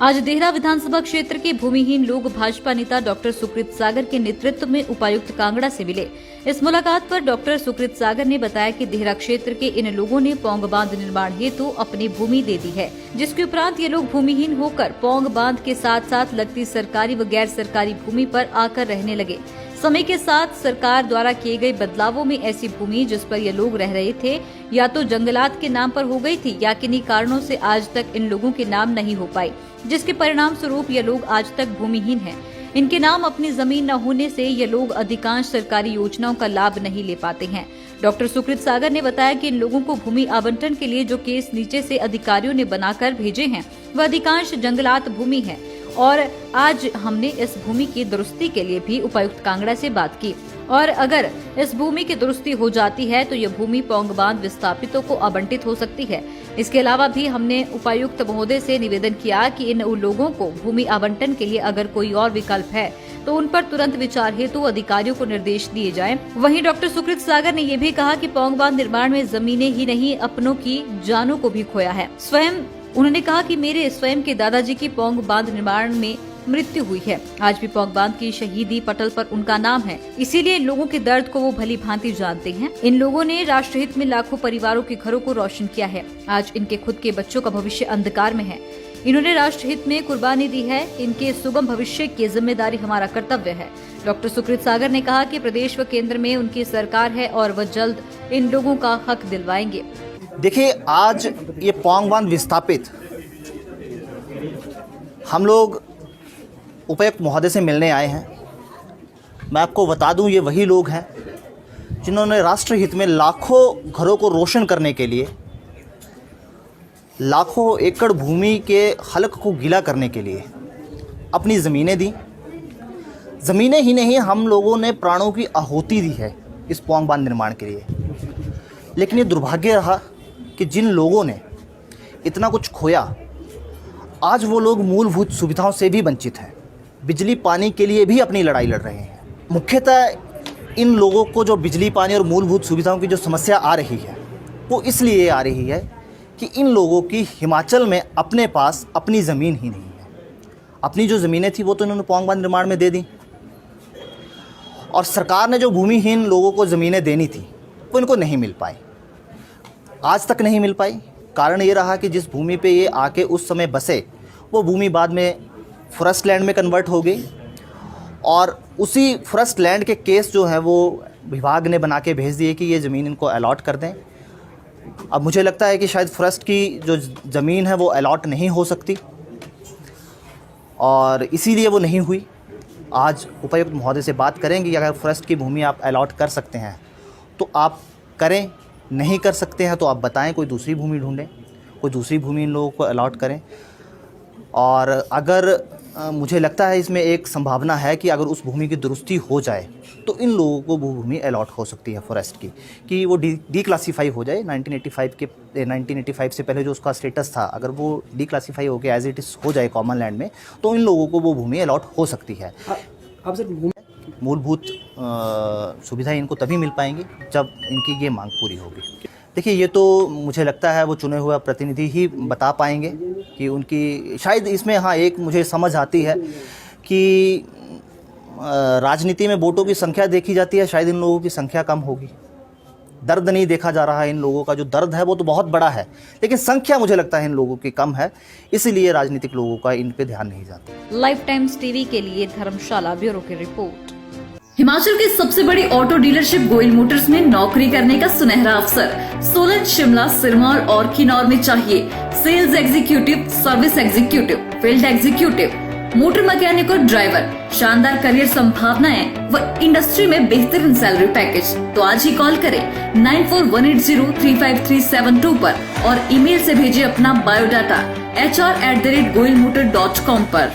आज देहरा विधानसभा क्षेत्र के भूमिहीन लोग भाजपा नेता डॉक्टर सुकृत सागर के नेतृत्व में उपायुक्त कांगड़ा से मिले। इस मुलाकात पर डॉक्टर सुकृत सागर ने बताया कि देहरा क्षेत्र के इन लोगों ने पौंग बांध निर्माण हेतु अपनी भूमि दे दी है, जिसके उपरांत ये लोग भूमिहीन होकर पौंग बांध के साथ साथ लगती सरकारी व गैर सरकारी भूमि पर आकर रहने लगे। समय के साथ सरकार द्वारा किए गए बदलावों में ऐसी भूमि जिस पर ये लोग रह रहे थे या तो जंगलात के नाम पर हो गई थी या किन्हीं कारणों से आज तक इन लोगों के नाम नहीं हो पाई, जिसके परिणाम स्वरूप ये लोग आज तक भूमिहीन हैं। इनके नाम अपनी जमीन न होने से ये लोग अधिकांश सरकारी योजनाओं का लाभ नहीं ले पाते हैं। डॉक्टर सुकृत सागर ने बताया कि इन लोगों को भूमि आवंटन के लिए जो केस नीचे से अधिकारियों ने बनाकर भेजे हैं वह अधिकांश जंगलात भूमि है और आज हमने इस भूमि की दुरुस्ती के लिए भी उपायुक्त कांगड़ा से बात की और अगर इस भूमि की दुरुस्ती हो जाती है तो यह भूमि पौंग बांध विस्थापितों को आवंटित हो सकती है। इसके अलावा भी हमने उपायुक्त महोदय से निवेदन किया कि इन लोगों को भूमि आवंटन के लिए अगर कोई और विकल्प है तो उन पर तुरंत विचार हेतु अधिकारियों को निर्देश दिए जाएं। वहीं डॉक्टर सुकृत सागर ने ये भी कहा कि पौंग बांध निर्माण में जमीनें ही नहीं अपनों की जानों को भी खोया है। उन्होंने कहा कि मेरे स्वयं के दादाजी की पौंग बांध निर्माण में मृत्यु हुई है। आज भी पौंग बांध की शहीदी पटल पर उनका नाम है, इसीलिए इन लोगों के दर्द को वो भली भांति जानते हैं। इन लोगों ने राष्ट्रहित में लाखों परिवारों के घरों को रोशन किया है। आज इनके खुद के बच्चों का भविष्य अंधकार में है। इन्होंने राष्ट्रहित में कुर्बानी दी है। इनके सुगम भविष्य की जिम्मेदारी हमारा कर्तव्य है। डॉक्टर सुकृत सागर ने कहा कि प्रदेश व केंद्र में उनकी सरकार है और वह जल्द इन लोगों का हक दिलवाएंगे। देखिए, आज ये पौंग बांध विस्थापित हम लोग उपायुक्त महोदय से मिलने आए हैं। मैं आपको बता दूं, ये वही लोग हैं जिन्होंने राष्ट्रहित में लाखों घरों को रोशन करने के लिए, लाखों एकड़ भूमि के हलक को गीला करने के लिए अपनी ज़मीनें दी। ज़मीनें ही नहीं, हम लोगों ने प्राणों की आहुति दी है इस पौंग बांध निर्माण के लिए। लेकिन ये दुर्भाग्य रहा कि जिन लोगों ने इतना कुछ खोया, आज वो लोग मूलभूत सुविधाओं से भी वंचित हैं। बिजली पानी के लिए भी अपनी लड़ाई लड़ रहे हैं। मुख्यतः इन लोगों को जो बिजली पानी और मूलभूत सुविधाओं की जो समस्या आ रही है वो इसलिए आ रही है कि इन लोगों की हिमाचल में अपने पास अपनी ज़मीन ही नहीं है। अपनी जो ज़मीनें थी वो तो इन्होंने पौंग बांध निर्माण में दे दी और सरकार ने जो भूमिहीन लोगों को ज़मीनें देनी थी वो इनको नहीं मिल पाई, आज तक नहीं मिल पाई। कारण ये रहा कि जिस भूमि पे ये आके उस समय बसे वो भूमि बाद में फॉरेस्ट लैंड में कन्वर्ट हो गई और उसी फॉरेस्ट लैंड के केस जो है वो विभाग ने बना के भेज दिए कि ये ज़मीन इनको अलॉट कर दें। अब मुझे लगता है कि शायद फॉरेस्ट की जो ज़मीन है वो अलॉट नहीं हो सकती और इसीलिए वो नहीं हुई। आज उपायुक्त महोदय से बात करेंगे कि अगर फॉरेस्ट की भूमि आप अलॉट कर सकते हैं तो आप करें, नहीं कर सकते हैं तो आप बताएं, कोई दूसरी भूमि ढूंढें, कोई दूसरी भूमि इन लोगों को अलॉट करें। और अगर मुझे लगता है इसमें एक संभावना है कि अगर उस भूमि की दुरुस्ती हो जाए तो इन लोगों को वो भूमि अलॉट हो सकती है फॉरेस्ट की, कि वो डी क्लासीफाई हो जाए। 1985 से पहले जो उसका स्टेटस था, अगर वो डी क्लासीफाई हो के एज इट इज़ हो जाए कॉमन लैंड में, तो इन लोगों को वो भूमि अलॉट हो सकती है। अब सर, मूलभूत सुविधाएं इनको तभी मिल पाएंगी जब इनकी ये मांग पूरी होगी। देखिए, ये तो मुझे लगता है वो चुने हुए प्रतिनिधि ही बता पाएंगे कि उनकी शायद इसमें, हाँ, एक मुझे समझ आती है कि राजनीति में वोटों की संख्या देखी जाती है, शायद इन लोगों की संख्या कम होगी। दर्द नहीं देखा जा रहा है। इन लोगों का जो दर्द है वो तो बहुत बड़ा है, लेकिन संख्या मुझे लगता है इन लोगों की कम है, इसीलिए राजनीतिक लोगों का इन पे ध्यान नहीं जाता। लाइफ टाइम्स टीवी के लिए धर्मशाला ब्यूरो की रिपोर्ट। हिमाचल की सबसे बड़ी ऑटो डीलरशिप गोयल मोटर्स में नौकरी करने का सुनहरा अवसर सोलन, शिमला, सिरमौर और किन्नौर में चाहिए sales executive, service executive, field executive, motor mechanic और ड्राइवर। शानदार करियर संभावनाएं व इंडस्ट्री में बेहतरीन सैलरी पैकेज। तो आज ही कॉल करें 9418035372 पर और ईमेल से भेजिए अपना बायोडाटा hr@goilmotor.com पर।